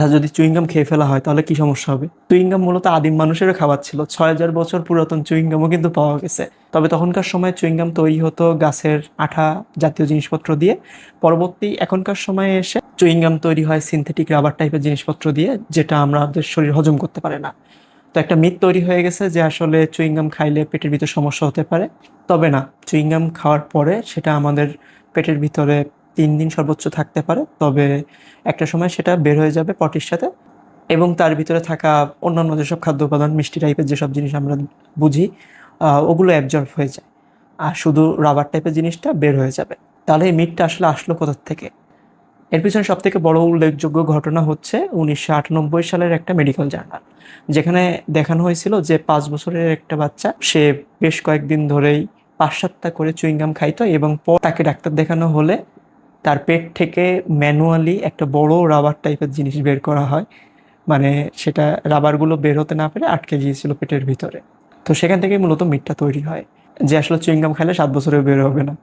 আর যদি চুইংগাম খেয়ে ফেলা হয় তাহলে কি সমস্যা হবে? চুইংগাম মূলত আদিম মানুষেরও খাবার ছিল, 6000 বছর পুরাতন চুইংগামও কিন্তু পাওয়া গেছে। তবে তখনকার সময় চুইংগাম তৈরি হতো গাছের আঠা জাতীয় জিনিসপত্র দিয়ে। এখনকার সময়ে এসে চুইংগাম তৈরি হয় সিনথেটিক রাবার টাইপের জিনিসপত্র দিয়ে, যেটা আমাদের শরীর হজম করতে পারে না। তো একটা মিথ তৈরি হয়ে গেছে যে আসলে চুইংগাম খাইলে পেটের ভিতর সমস্যা হতে পারে। তবে না, চুইংগাম খাওয়ার পরে সেটা আমাদের পেটের ভিতরে 3 দিন সর্বোচ্চ থাকতে পারে, তবে একটা সময় সেটা বের হয়ে যাবে পটির সাথে, এবং তার ভিতরে থাকা অন্যান্য যেসব খাদ্য উপাদান, মিষ্টি টাইপের যেসব জিনিস আমরা বুঝি, ওগুলো অ্যাবজর্ব হয়ে যায়, আর শুধু রাবার টাইপের জিনিসটা বের হয়ে যাবে। তাহলে এই মিথটা আসলে আসলো কোথা থেকে? এর পিছনে সব থেকে বড় উল্লেখযোগ্য ঘটনা হচ্ছে 1998 সালের একটা মেডিকেল জার্নাল, যেখানে দেখানো হয়েছিল যে 5 বছরের একটা বাচ্চা, সে বেশ কয়েকদিন ধরেই 5-7টা করে চুইংগাম খাইতো, এবং পর তাকে ডাক্তার দেখানো হলে তার পেট থেকে ম্যানুয়ালি একটা বড় রাবার টাইপের জিনিস বের করা হয়। মানে সেটা রাবারগুলো বের হতে না পেরে আটকে গিয়েছিল পেটের ভিতরে। তো সেখান থেকেই মূলত মিথটা তৈরি হয় যে আসলে চুইংগাম খেলে 7 বছরেও বের হবে না।